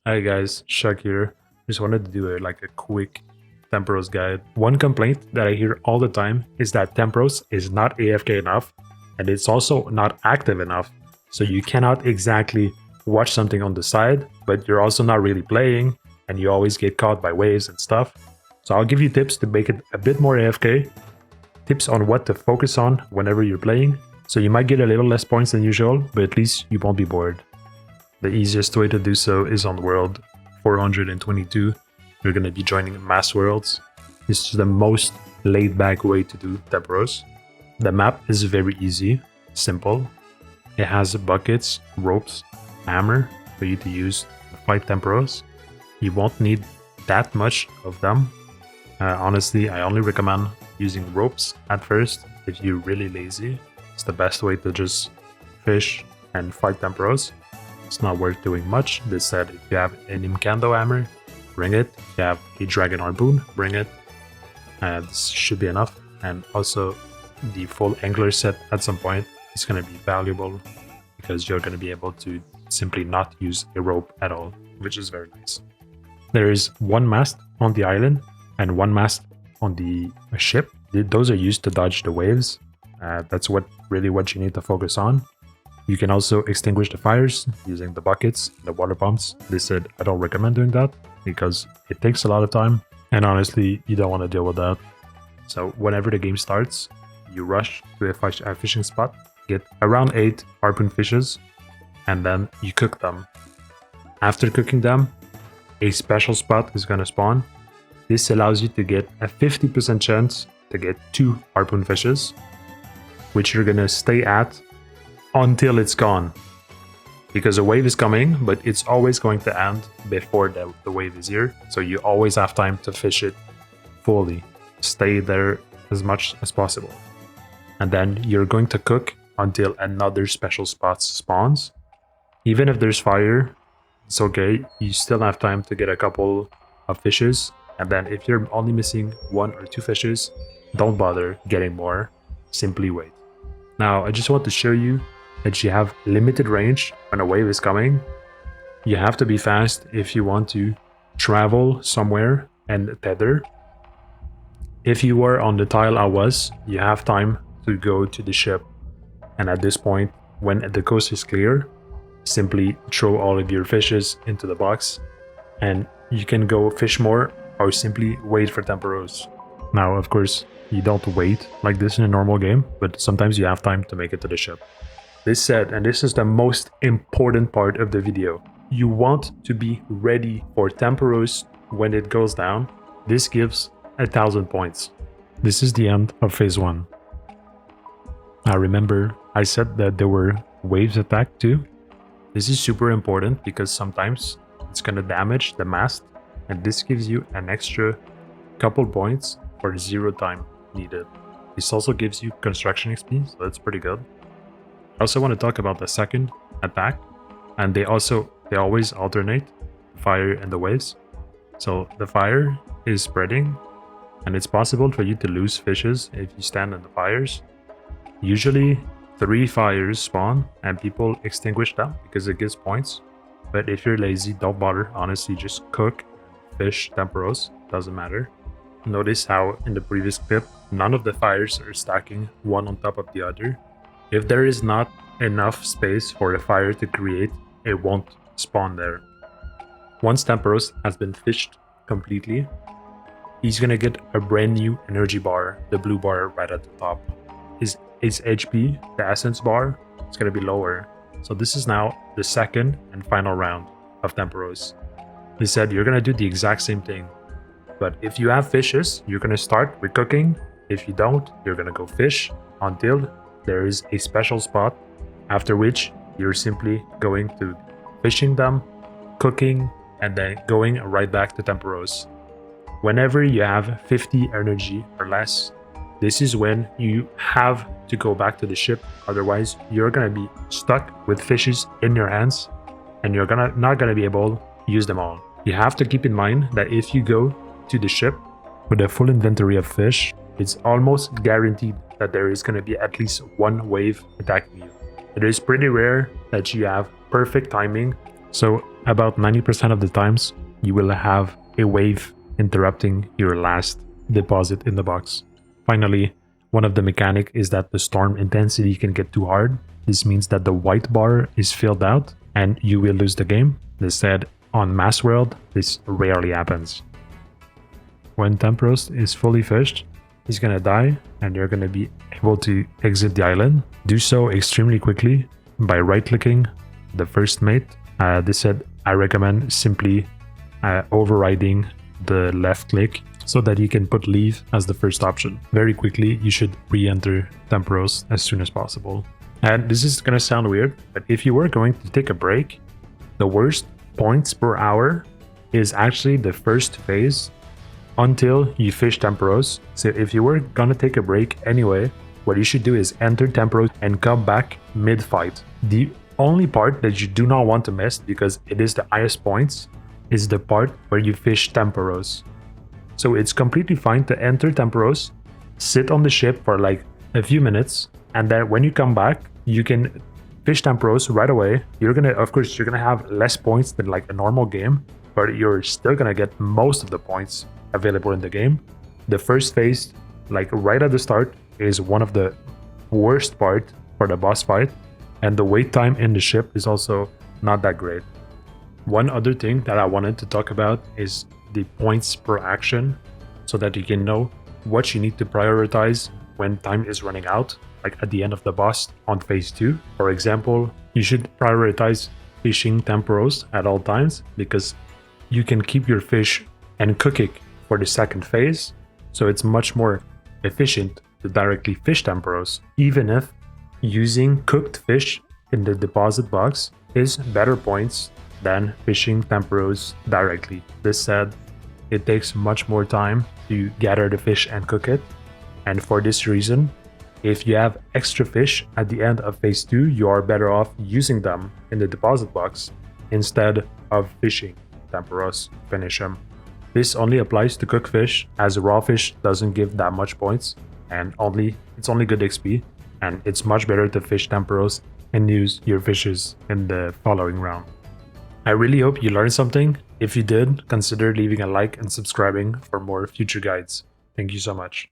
Hi guys, Chuck here. Just wanted to do a quick Tempoross guide. One complaint that I hear all the time is that Tempoross is not AFK enough, and it's also not active enough. So you cannot exactly watch something on the side, but you're also not really playing, and you always get caught by waves and stuff. So I'll give you tips to make it a bit more AFK, tips on what to focus on whenever you're playing. So you might get a little less points than usual, but at least you won't be bored. The easiest way to do so is on world 422. You're going to be joining mass worlds. This is the most laid back way to do Tempoross. The map is very easy, simple. It has buckets, ropes, hammer for you to use to fight Tempoross. You won't need that much of them. Honestly, I only recommend using ropes at first if you're really lazy. It's the best way to just fish and fight Tempoross. It's not worth doing much. This said, if you have an Imkando hammer, bring it. If you have a dragon harpoon, bring it. This should be enough. And also, the full angler set at some point is going to be valuable because you're going to be able to simply not use a rope at all, which is very nice. There is one mast on the island and one mast on the ship. Those are used to dodge the waves. That's what you need to focus on. You can also extinguish the fires using the buckets, the water pumps. They said I don't recommend doing that because it takes a lot of time and honestly you don't want to deal with that. So whenever the game starts, you rush to a fishing spot, get around 8 harpoon fishes, and then you cook them. After cooking them, a special spot is going to spawn. This allows you to get a 50% chance to get 2 harpoon fishes, which you're going to stay at until it's gone, because a wave is coming, but it's always going to end before the wave is here, so you always have time to fish it fully. Stay there as much as possible, and then you're going to cook until another special spot spawns. Even if there's fire, it's okay, you still have time to get a couple of fishes, and then if you're only missing 1 or 2 fishes, don't bother getting more, simply wait. Now I just want to show you that you have limited range when a wave is coming. You have to be fast if you want to travel somewhere and tether. If you were on the tile I was, you have time to go to the ship. And at this point, when the coast is clear, simply throw all of your fishes into the box and you can go fish more or simply wait for Tempoross. Now, of course, you don't wait like this in a normal game, but sometimes you have time to make it to the ship. This said, and this is the most important part of the video, you want to be ready for Tempoross when it goes down. This gives 1000 points. This is the end of phase 1. Now remember, I said that there were waves attack too. This is super important because sometimes it's going to damage the mast, and this gives you an extra couple points for 0 time needed. This also gives you construction XP, so that's pretty good. I also want to talk about the second attack, and they always alternate the fire and the waves. So the fire is spreading, and it's possible for you to lose fishes if you stand in the fires. Usually 3 fires spawn and people extinguish them because it gives points. But if you're lazy, don't bother. Honestly, just cook, fish, Tempoross, doesn't matter. Notice how in the previous clip, none of the fires are stacking one on top of the other. If there is not enough space for a fire to create, it won't spawn there. Once Tempoross has been fished completely, he's gonna get a brand new energy bar, the blue bar right at the top. His HP, the essence bar, is gonna be lower. So this is now the second and final round of Tempoross. He said you're gonna do the exact same thing. But if you have fishes, you're gonna start with cooking. If you don't, you're gonna go fish until there is a special spot, after which you're simply going to fishing them, cooking, and then going right back to Tempoross. Whenever you have 50 energy or less, this is when you have to go back to the ship, otherwise you're gonna be stuck with fishes in your hands and you're not gonna be able to use them all. You have to keep in mind that if you go to the ship with a full inventory of fish, it's almost guaranteed that there is going to be at least 1 wave attacking you. It is pretty rare that you have perfect timing, so About 90% of the times, you will have a wave interrupting your last deposit in the box. Finally, one of the mechanic is that the storm intensity can get too hard. This means that the white bar is filled out and you will lose the game. Instead, on Mass World, this rarely happens. When Tempoross is fully fished, he's gonna die and you're gonna be able to exit the island. Do so extremely quickly by right-clicking the first mate. This said, I recommend simply overriding the left click so that you can put leave as the first option. Very quickly, you should re-enter Tempoross as soon as possible. And this is gonna sound weird, but if you were going to take a break, the worst points per hour is actually the first phase until you fish Tempoross. So if you were gonna take a break anyway, what you should do is enter Tempoross and come back mid-fight. The only part that you do not want to miss, because it is the highest points, is the part where you fish Tempoross. So it's completely fine to enter Tempoross, sit on the ship for like a few minutes, and then when you come back, you can fish Tempoross right away. Of course, you're gonna have less points than like a normal game, but you're still gonna get most of the points available in the game. The first phase, like right at the start, is one of the worst part for the boss fight, and the wait time in the ship is also not that great. One other thing that I wanted to talk about is the points per action, so that you can know what you need to prioritize when time is running out, like at the end of the boss on phase 2. For example, you should prioritize fishing Tempoross at all times, because you can keep your fish and cook it for the second phase, so it's much more efficient to directly fish Tempoross, even if using cooked fish in the deposit box is better points than fishing Tempoross directly. This said, it takes much more time to gather the fish and cook it, and for this reason, if you have extra fish at the end of phase 2, you are better off using them in the deposit box instead of fishing Tempoross to finish them. This only applies to cooked fish, as raw fish doesn't give that much points, and it's only good XP, and it's much better to fish Tempoross and use your fishes in the following round. I really hope you learned something. If you did, consider leaving a like and subscribing for more future guides. Thank you so much.